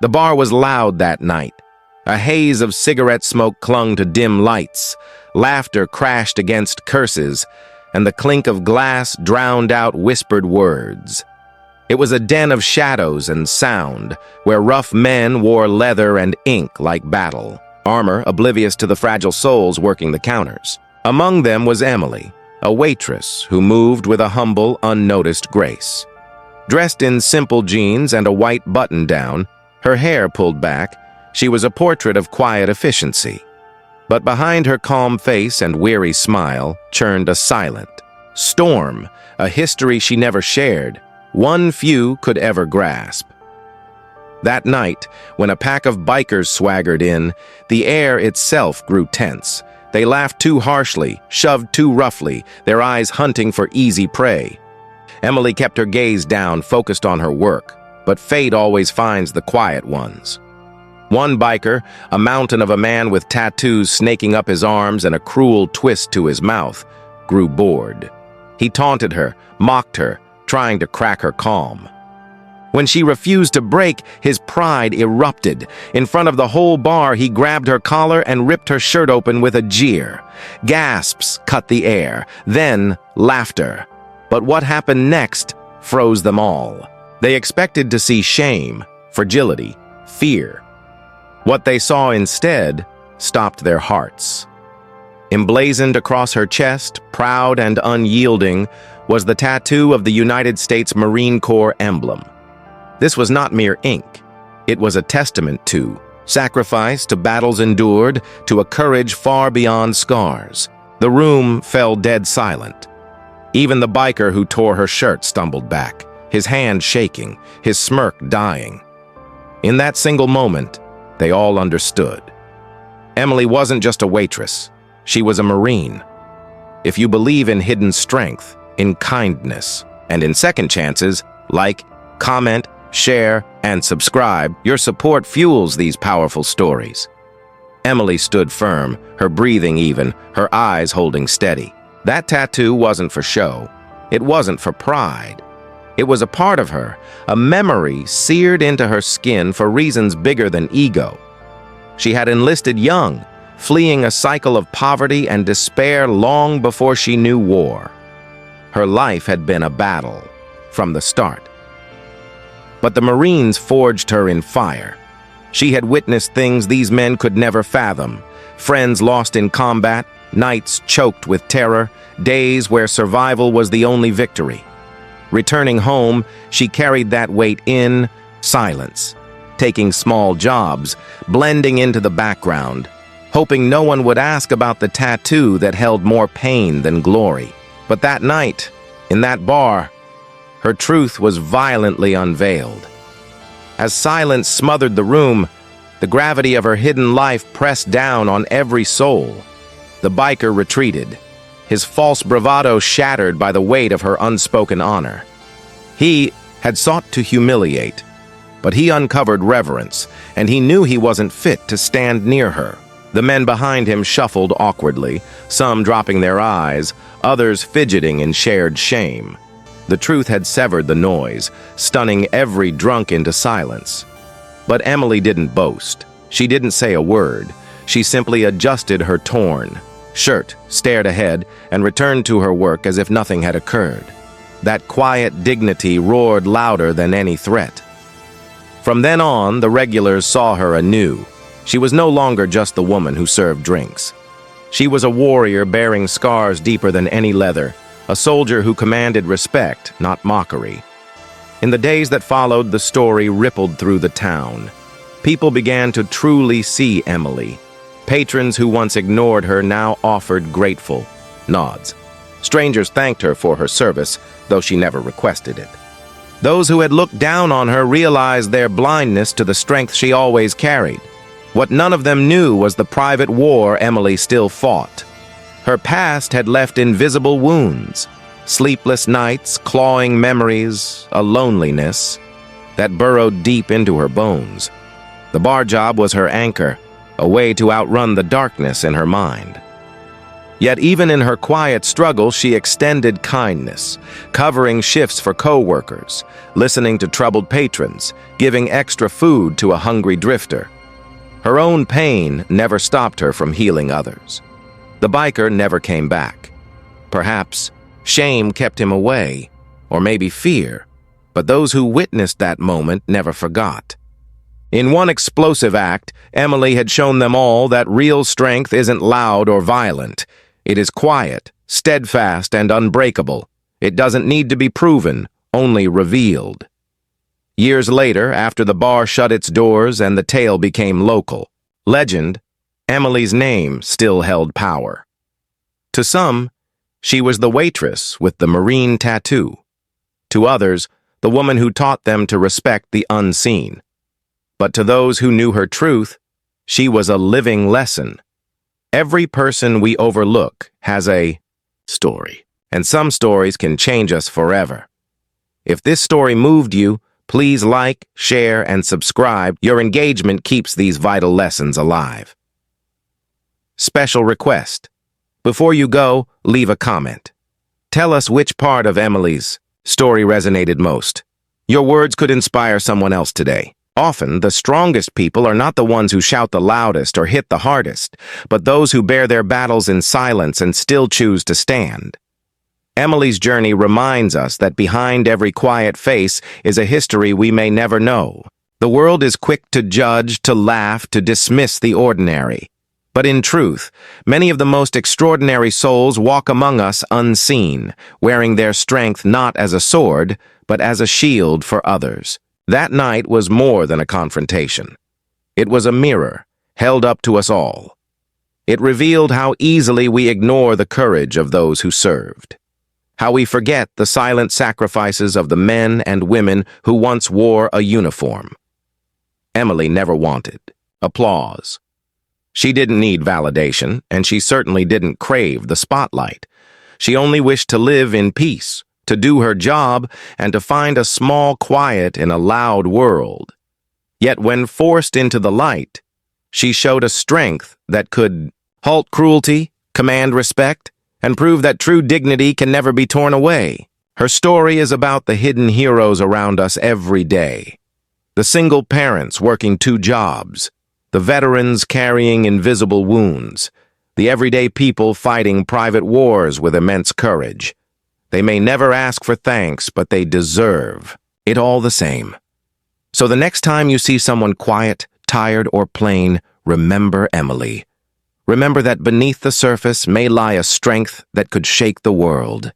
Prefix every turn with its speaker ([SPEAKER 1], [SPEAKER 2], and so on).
[SPEAKER 1] The bar was loud that night. A haze of cigarette smoke clung to dim lights. Laughter crashed against curses, and the clink of glass drowned out whispered words. It was a den of shadows and sound, where rough men wore leather and ink like battle, armor oblivious to the fragile souls working the counters. Among them was Emily, a waitress who moved with a humble, unnoticed grace. Dressed in simple jeans and a white button-down, her hair pulled back, she was a portrait of quiet efficiency. But behind her calm face and weary smile churned a silent storm, a history she never shared, one few could ever grasp. That night, when a pack of bikers swaggered in, the air itself grew tense. They laughed too harshly, shoved too roughly, their eyes hunting for easy prey. Emily kept her gaze down, focused on her work, but fate always finds the quiet ones. One biker, a mountain of a man with tattoos snaking up his arms and a cruel twist to his mouth, grew bored. He taunted her, mocked her, trying to crack her calm. When she refused to break, his pride erupted. In front of the whole bar, he grabbed her collar and ripped her shirt open with a jeer. Gasps cut the air, then laughter. But what happened next froze them all. They expected to see shame, fragility, fear. What they saw instead stopped their hearts. Emblazoned across her chest, proud and unyielding, was the tattoo of the United States Marine Corps emblem. This was not mere ink. It was a testament to sacrifice, to battles endured, to a courage far beyond scars. The room fell dead silent. Even the biker who tore her shirt stumbled back, his hand shaking, his smirk dying. In that single moment, they all understood. Emily wasn't just a waitress. She was a Marine. If you believe in hidden strength, in kindness, and in second chances, like, comment, share, and subscribe, your support fuels these powerful stories. Emily stood firm, her breathing even, her eyes holding steady. That tattoo wasn't for show. It wasn't for pride. It was a part of her, a memory seared into her skin for reasons bigger than ego. She had enlisted young, fleeing a cycle of poverty and despair long before she knew war. Her life had been a battle from the start. But the Marines forged her in fire. She had witnessed things these men could never fathom. Friends lost in combat, nights choked with terror, days where survival was the only victory. Returning home, she carried that weight in silence, taking small jobs, blending into the background, hoping no one would ask about the tattoo that held more pain than glory. But that night, in that bar, her truth was violently unveiled. As silence smothered the room, the gravity of her hidden life pressed down on every soul. The biker retreated, his false bravado shattered by the weight of her unspoken honor. He had sought to humiliate, but he uncovered reverence, and he knew he wasn't fit to stand near her. The men behind him shuffled awkwardly, some dropping their eyes, others fidgeting in shared shame. The truth had severed the noise, stunning every drunk into silence. But Emily didn't boast. She didn't say a word. She simply adjusted her torn shirt, stared ahead, and returned to her work as if nothing had occurred. That quiet dignity roared louder than any threat. From then on, the regulars saw her anew. She was no longer just the woman who served drinks. She was a warrior bearing scars deeper than any leather, a soldier who commanded respect, not mockery. In the days that followed, the story rippled through the town. People began to truly see Emily. Patrons who once ignored her now offered grateful nods. Strangers thanked her for her service, though she never requested it. Those who had looked down on her realized their blindness to the strength she always carried. What none of them knew was the private war Emily still fought. Her past had left invisible wounds, sleepless nights, clawing memories, a loneliness that burrowed deep into her bones. The bar job was her anchor, a way to outrun the darkness in her mind. Yet even in her quiet struggle, she extended kindness, covering shifts for co-workers, listening to troubled patrons, giving extra food to a hungry drifter. Her own pain never stopped her from healing others. The biker never came back. Perhaps shame kept him away, or maybe fear, but those who witnessed that moment never forgot. In one explosive act, Emily had shown them all that real strength isn't loud or violent. It is quiet, steadfast, and unbreakable. It doesn't need to be proven, only revealed. Years later, after the bar shut its doors and the tale became local legend, Emily's name still held power. To some, she was the waitress with the marine tattoo. To others, the woman who taught them to respect the unseen. But to those who knew her truth, she was a living lesson. Every person we overlook has a story, and some stories can change us forever. If this story moved you, please like, share, and subscribe. Your engagement keeps these vital lessons alive. Special request. Before you go, leave a comment. Tell us which part of Emily's story resonated most. Your words could inspire someone else today. Often, the strongest people are not the ones who shout the loudest or hit the hardest, but those who bear their battles in silence and still choose to stand. Emily's journey reminds us that behind every quiet face is a history we may never know. The world is quick to judge, to laugh, to dismiss the ordinary. But in truth, many of the most extraordinary souls walk among us unseen, wearing their strength not as a sword, but as a shield for others. That night was more than a confrontation. It was a mirror, held up to us all. It revealed how easily we ignore the courage of those who served. How we forget the silent sacrifices of the men and women who once wore a uniform. Emily never wanted applause. She didn't need validation, and she certainly didn't crave the spotlight. She only wished to live in peace, to do her job, and to find a small quiet in a loud world. Yet when forced into the light, she showed a strength that could halt cruelty, command respect, and prove that true dignity can never be torn away. Her story is about the hidden heroes around us every day. The single parents working 2 jobs, the veterans carrying invisible wounds, the everyday people fighting private wars with immense courage. They may never ask for thanks, but they deserve it all the same. So the next time you see someone quiet, tired, or plain, remember Emily. Remember that beneath the surface may lie a strength that could shake the world.